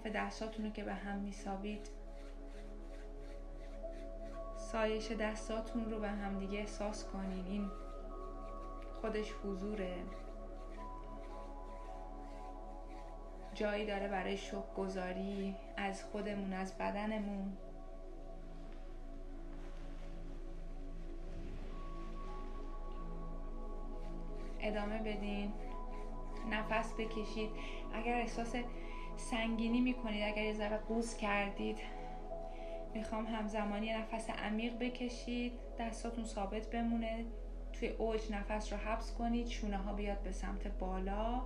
کف دستاتون رو که به هم میسابید، سایش دستاتون رو به هم دیگه احساس کنید. این خودش حضوره، جایی داره برای شکرگزاری از خودمون، از بدنمون. ادامه بدین، نفس بکشید. اگر احساس سنگینی میکنید، اگر یه ذره قوز کردید، میخوام همزمانی نفس عمیق بکشید، دستاتون ثابت بمونه، توی اوج نفس رو حبس کنید، شونه ها بیاد به سمت بالا،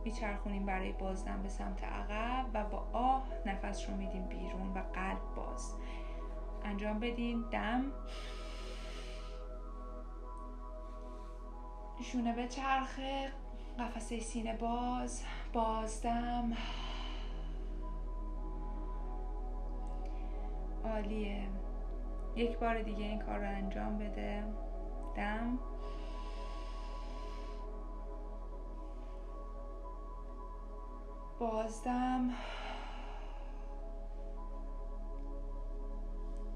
میچرخونیم برای بازدم به سمت عقب و با آه نفس رو میدیم بیرون و قلب باز. انجام بدین. دم، شونه به چرخه، قفسه سینه باز، بازدم. عالیه. یک بار دیگه این کار رو انجام بده. دم، بازدم.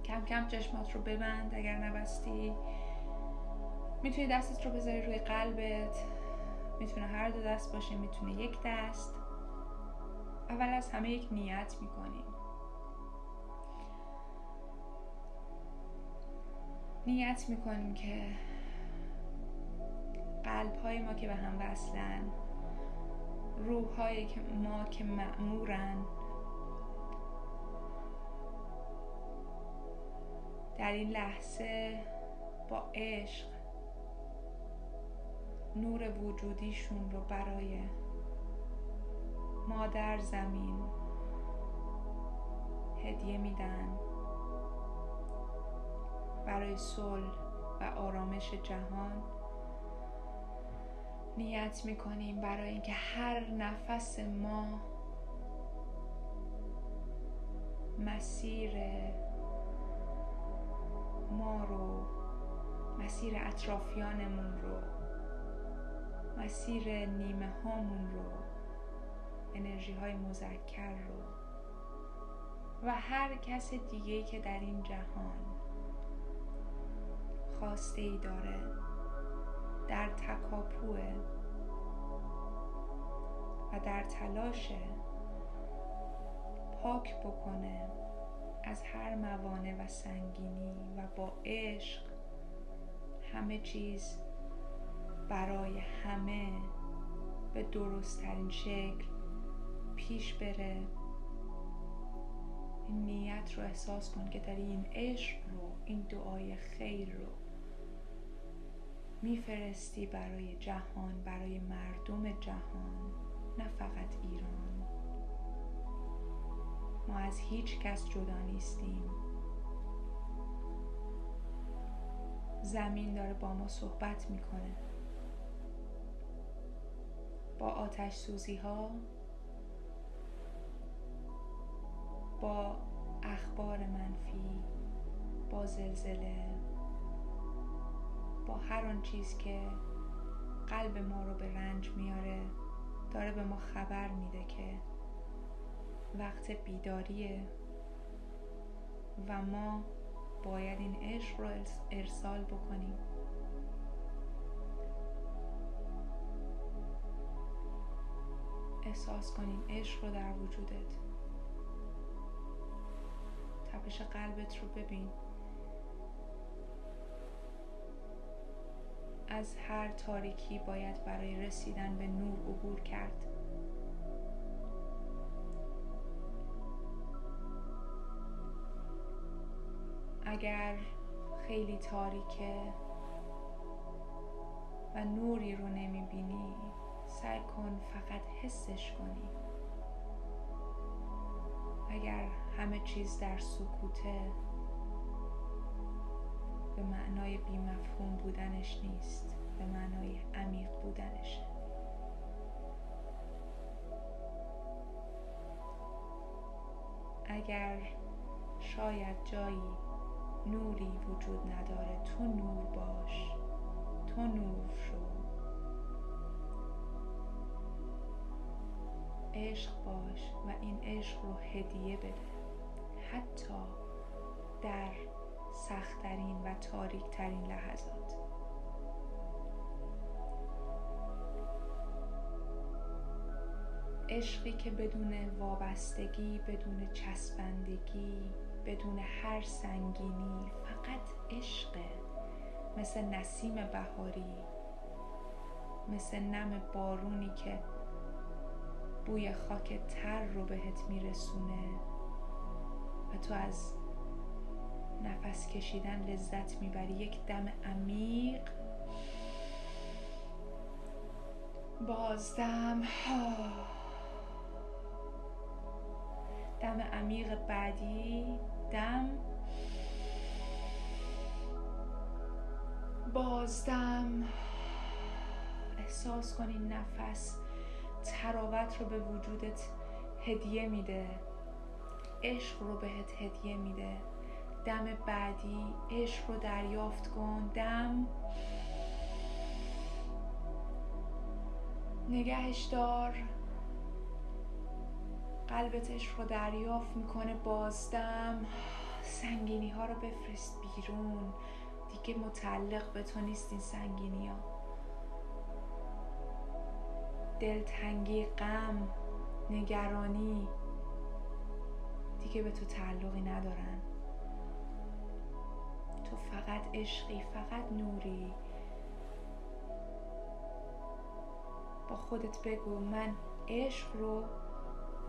کم کم چشمات رو ببند اگر نبستی. میتونی دستت رو بذاری روی قلبت، میتونه هر دو دست باشه، میتونه یک دست. اول از همه یک نیت میکنیم. نیت میکنیم که قلب‌های ما که به هم وصلن، روح‌های ما که مأمورن، در این لحظه با عشق نور وجودیشون رو برای مادر زمین هدیه میدن، برای صلح و آرامش جهان. نیت میکنیم برای اینکه هر نفس ما مسیر ما رو، مسیر اطرافیانمون رو، مسیر نیمه هامون رو، انرژی های مذکر رو و هر کس دیگه‌ای که در این جهان خواسته ای داره، در تکاپوه و در تلاشه پاک بکنه از هر موانع و سنگینی و با عشق همه چیز برای همه به درست ترین شکل پیش بره. این نیت رو احساس کن که داری این عشق رو، این دعای خیر رو میفرستی برای جهان، برای مردم جهان، نه فقط ایران. ما از هیچ کس جدا نیستیم. زمین داره با ما صحبت میکنه. با آتش سوزی ها، با اخبار منفی، با زلزله، با هر آن چیز که قلب ما رو به رنج میاره، داره به ما خبر میده که وقت بیداریه و ما باید این عشق رو ارسال بکنیم. احساس کنین عشق رو در وجودت. تپش قلبت رو ببین. از هر تاریکی باید برای رسیدن به نور عبور کرد. اگر خیلی تاریکه و نوری رو نمیبینی، سعی کن فقط حسش کنی. اگر همه چیز در سکوته، به معنای بی‌مفهوم بودنش نیست، به معنای عمیق بودنشه. اگر شاید جایی نوری وجود نداره، تو نور باش، تو نور شو. عشق باش و این عشق رو هدیه بده، حتی در سخت‌ترین و تاریک‌ترین لحظات. عشقی که بدون وابستگی، بدون چسبندگی، بدون هر سنگینی، فقط عشقه، مثل نسیم بهاری، مثل نم بارونی که بوی خاک تر رو بهت میرسونه و تو از نفس کشیدن لذت میبری. یک دم عمیق، بازدم، دم عمیق بعدی، دم، بازدم. احساس کن این نفس تراوت رو به وجودت هدیه میده، عشق رو بهت هدیه میده. دم بعدی، عشق رو دریافت کن، دم، نگهش دار، قلبت عشق رو دریافت میکنه. بازدم، سنگینی ها رو بفرست بیرون، دیگه متعلق به تو نیست این سنگینی ها. دلتنگی، غم، نگرانی دیگه به تو تعلقی ندارن. تو فقط عشقی، فقط نوری. با خودت بگو من عشق رو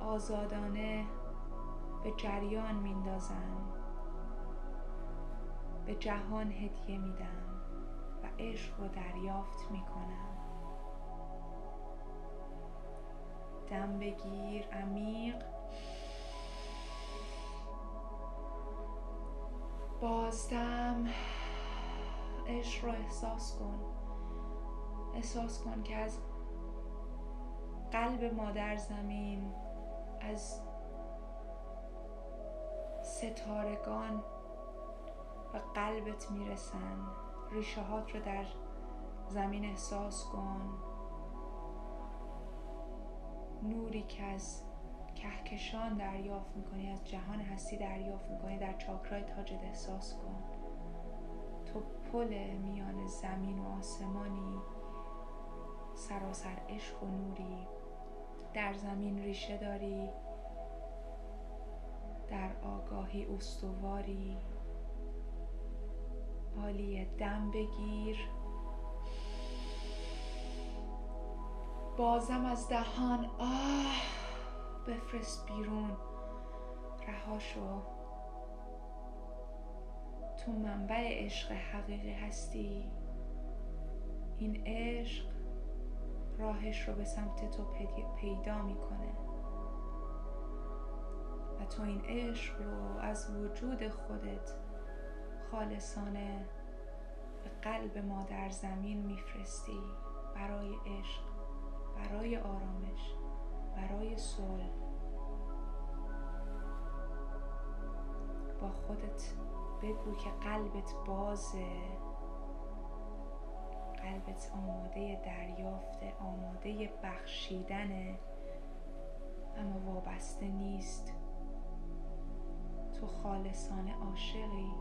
آزادانه به جریان میندازم، به جهان هدیه میدم و عشق رو دریافت میکنم. دم بگیر عمیق، بازدم. عشق رو احساس کن، احساس کن که از قلب مادر زمین، از ستارگان به قلبت میرسن. ریشه هات رو در زمین احساس کن، نوری که از کهکشان دریافت میکنی، از جهان هستی دریافت میکنی، در چاکرای تاجت احساس کن. تو پل میان زمین و آسمانی، سراسر عشق و نوری. در زمین ریشه داری، در آگاهی استواری. عالیه. دم بگیر، بازم از دهان بفرست بیرون، رها شو. تو منبع عشق حقیقی هستی. این عشق راهش رو به سمت تو پیدا میکنه و تو این عشق رو از وجود خودت خالصانه به قلب مادر زمین میفرستی، برای عشق، برای آرامش، برای صلح. با خودت بگو که قلبت بازه، قلبت آماده دریافته، آماده بخشیدنه، اما وابسته نیست. تو خالصانه عاشقی،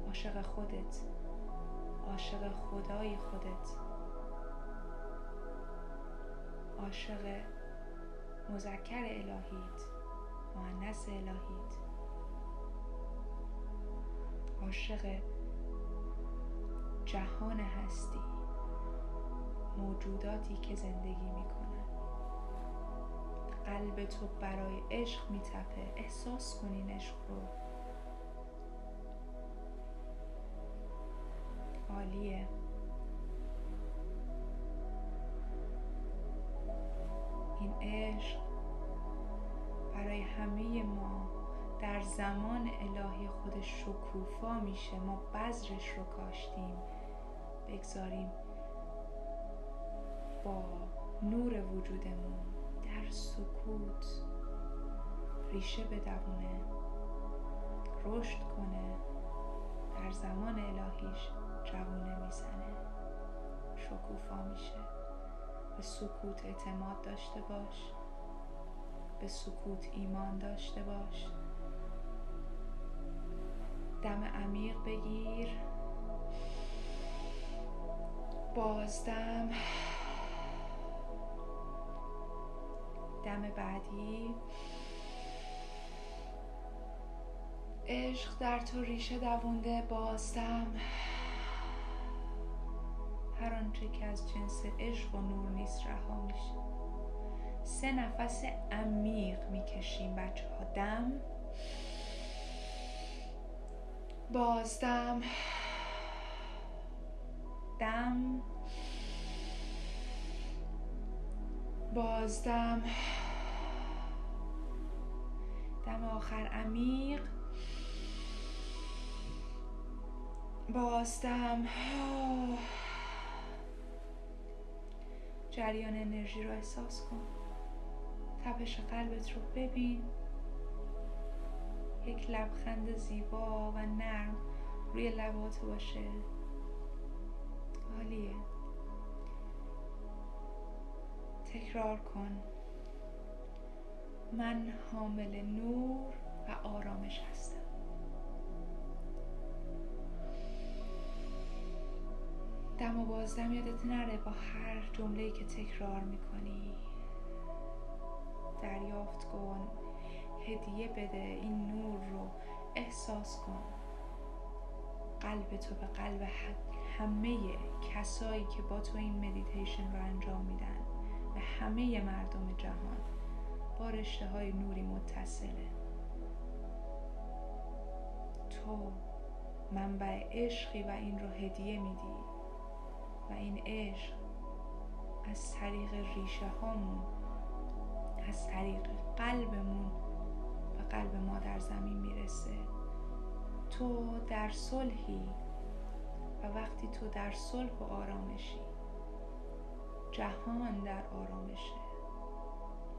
عاشق خودت، عاشق خدای خودت، عاشق مذکر الهیت، مؤنث الهیت، عاشق جهان هستی، موجوداتی که زندگی میکنن. قلب تو برای عشق میتپه. احساس کن این عشق رو. عالیه. این عشق برای همه ما در زمان الهی خودش شکوفا میشه. ما بذرش رو کاشتیم. بگذاریم با نور وجودمون در سکوت ریشه بدوونه، رشد کنه، در زمان الهیش جوونه میزنه، شکوفا میشه به سکوت اعتماد داشته باش، به سکوت ایمان داشته باش. دم عمیق بگیر، بازدم، دم بعدی. عشق در تو ریشه دوونده، بازدم. هر آنچه که از جنس عشق و نور نیست رها میشه. 3 نفس عمیق میکشیم بچه ها. دم، بازدم، دم، بازدم. دم آخر عمیق، بازدم. جریان انرژی رو احساس کن. تپش قلبت رو ببین. یک لبخند زیبا و نرم روی لبات باشه. عالیه. تکرار کن. من حامل نور و آرامش هستم. دم و بازدم یادت نره با هر جمله‌ای که تکرار میکنی دریافت کن، هدیه بده، این نور رو احساس کن. قلب تو به قلب همه کسایی که با تو این مدیتیشن رو انجام میدن، به همه مردم جهان با رشته های نوری متصله. تو منبع عشقی و این رو هدیه میدی و این عشق از طریق ریشه هامون، از طریق قلبمون به قلب مادر زمین میرسه. تو در صلحی و وقتی تو در صلح و آرامشی، جهان در آرامشه.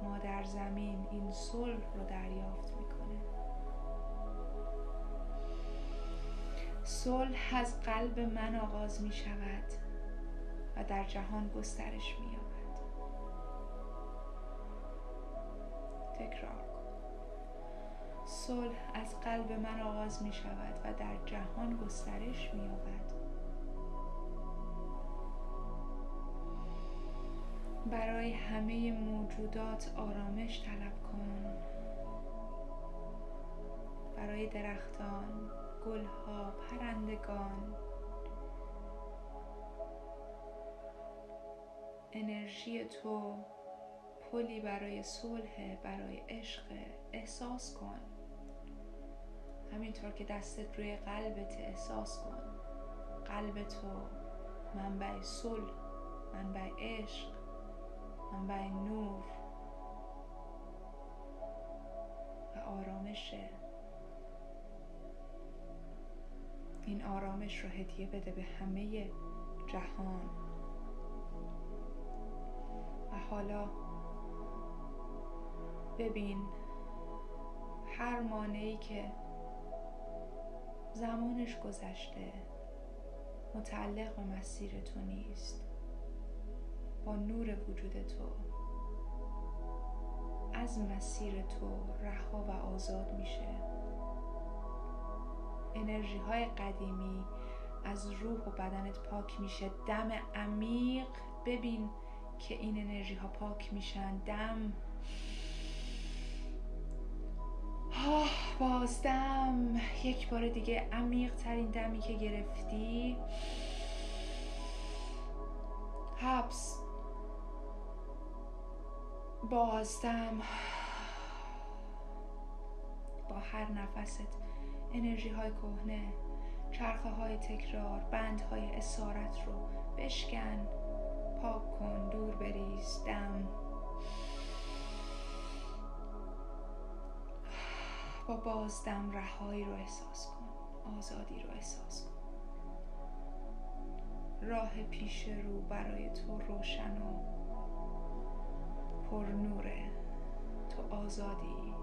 مادر زمین این صلح رو دریافت میکنه. صلح از قلب من آغاز میشود و در جهان گسترش می‌یابد. تکرار کن. صلح از قلب من آغاز می‌شود و در جهان گسترش می‌یابد. برای همه موجودات آرامش طلب کن. برای درختان، گلها، پرندگان. انرژی تو پلی برای صلح، برای عشق. احساس کن. همینطور که دستت روی قلبت احساس کن. قلب تو منبع صلح، منبع عشق، منبع نور و آرامشه. این آرامش رو هدیه بده به همه جهان. و حالا ببین هر مانعی که زمانش گذشته متعلق به مسیر تو نیست، با نور وجود تو از مسیر تو رها و آزاد میشه. انرژی های قدیمی از روح و بدنت پاک میشه. دم عمیق، ببین که این انرژی ها پاک میشن. دم، بازدم. یک بار دیگه عمیق ترین دمی که گرفتی. حبس، بازدم. با هر نفست انرژی های کهنه، چرخه های تکرار، بند های اسارت رو بشکن، پاک کن، دور بریز. دم، با بازدم رهایی رو احساس کن، آزادی رو احساس کن. راه پیش رو برای تو روشن و پر نوره. تو آزادی.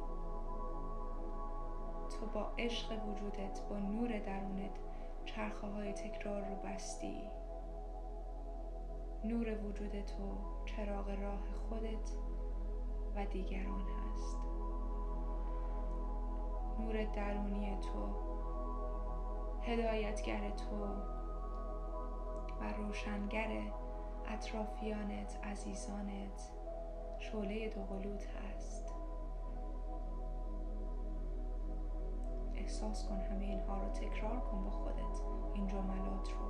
تو با عشق وجودت، با نور درونت چرخه های تکرار رو بستی. نور وجود تو چراغ راه خودت و دیگران هست. نور درونی تو هدایتگر تو و روشنگر اطرافیانت، عزیزانت، شعله دوقلوت هست. احساس کن همه اینها رو، تکرار کن با خودت این جملات رو.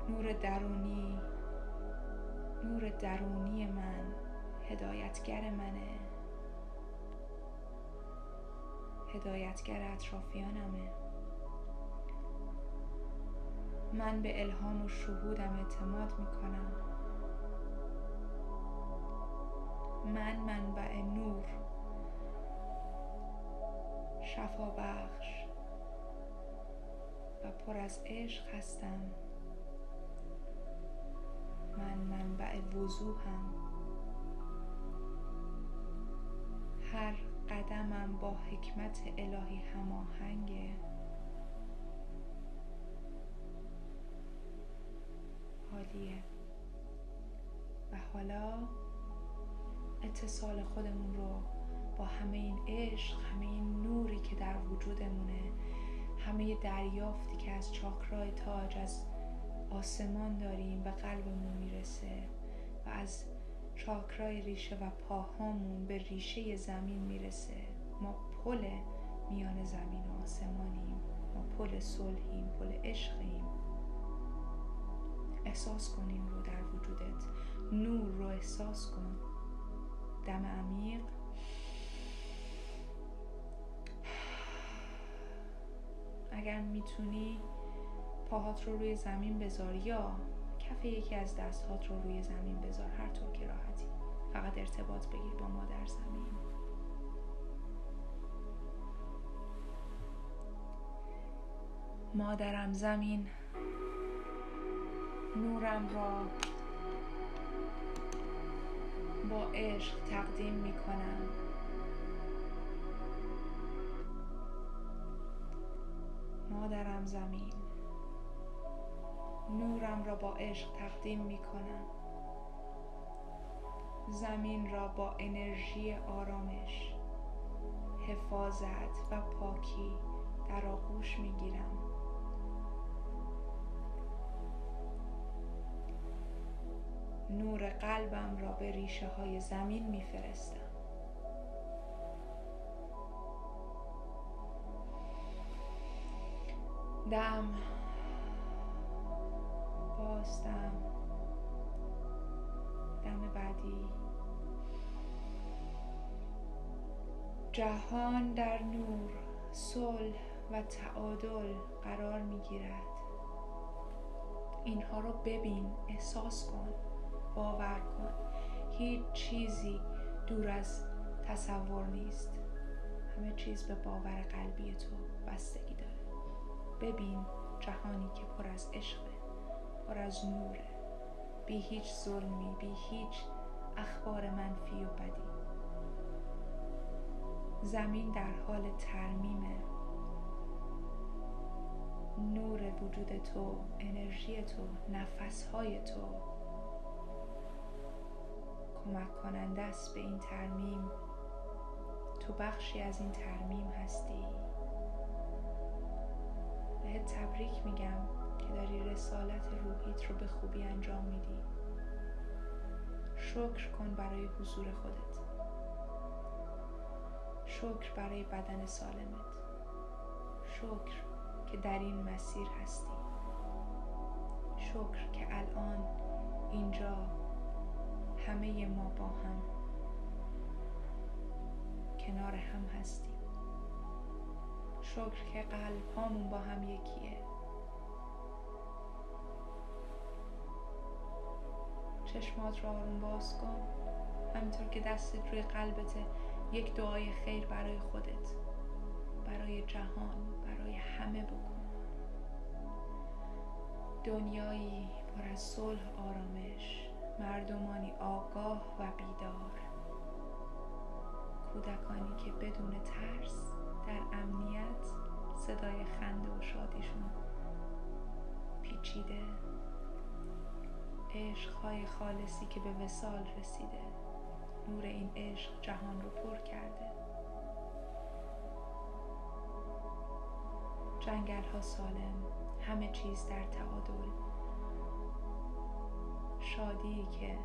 نور درونی، نور درونی من هدایتگر منه، هدایتگر اطرافیانمه. من به الهام و شهودم اعتماد میکنم. من منبع نور، شفا بخش و پر از عشق هستم. من منبع وضوحم. هر قدمم با حکمت الهی هماهنگه. عالیه. و حالا اتصال خودمون رو با همه این عشق، همه این نوری که در وجودمونه، همه دریافتی که از چاکرای تاج، از آسمان داریم به قلبمون میرسه و از چاکرای ریشه و پاهامون به ریشه زمین میرسه. ما پل میان زمین و آسمانیم. ما پل صلحیم، پل عشقیم. احساس کن این رو در وجودت. نور رو احساس کن. دم عمیق. اگر میتونی پاهات رو روی زمین بذار یا کف یکی از دستهات رو روی زمین بذار، هر طور که راحتی. فقط ارتباط بگیر با مادر زمین. مادرم زمین، نورم را با عشق تقدیم می کنم. مادرم زمین، نورم را با عشق تقدیم می کنم. زمین را با انرژی آرامش، حفاظت و پاکی در آغوش می گیرم. نور قلبم را به ریشه های زمین می فرستم. دم، بازدم، دم بعدی. جهان در نور، صلح و تعادل قرار می گیرد. اینها رو ببین، احساس کن، باور کن. هیچ چیزی دور از تصور نیست. همه چیز به باور قلبی تو بستگی داره. ببین جهانی که پر از عشقه، پر از نوره، بی هیچ ظلمی، بی هیچ اخبار منفی و بدی. زمین در حال ترمیمه. نور وجود تو، انرژی تو، نفسهای تو کمک کننده است به این ترمیم. تو بخشی از این ترمیم هستی. بهت تبریک میگم که داری رسالت روحیت رو به خوبی انجام میدی. شکر کن برای حضور خودت. شکر برای بدن سالمت. شکر که در این مسیر هستی. شکر که الان اینجا همه ما با هم کنار هم هستیم. شکر که قلب هامون با هم یکیه. چشمات رو آروم باز کن. همینطور که دستت روی قلبته، یک دعای خیر برای خودت، برای جهان، برای همه بکن. دنیایی پر از صلح، آرامش، مردمانی آگاه و بیدار، کودکانی که بدون ترس در امنیت صدای خنده و شادیشون پیچیده. عشق‌های خالصی که به وصال رسیده. نور این عشق جهان رو پر کرده. جنگل‌ها سالم، همه چیز در تعادل. شادی که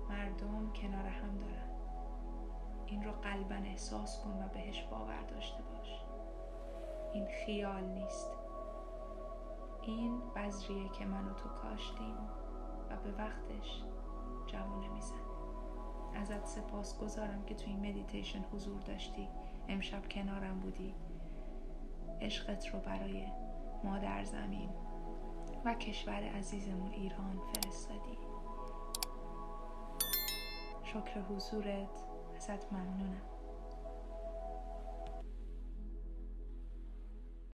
مردم کنار هم دارن. این رو قلباً احساس کن و بهش باور داشته باش. این خیال نیست. این بذریه که من و تو کاشتیم و به وقتش جوونه میزنه. ازت سپاسگزارم که توی این مدیتیشن حضور داشتی، امشب کنارم بودی، عشقت رو برای مادر زمین و کشور عزیزمون ایران فرستادی. شکر حضورت، ازت ممنونم.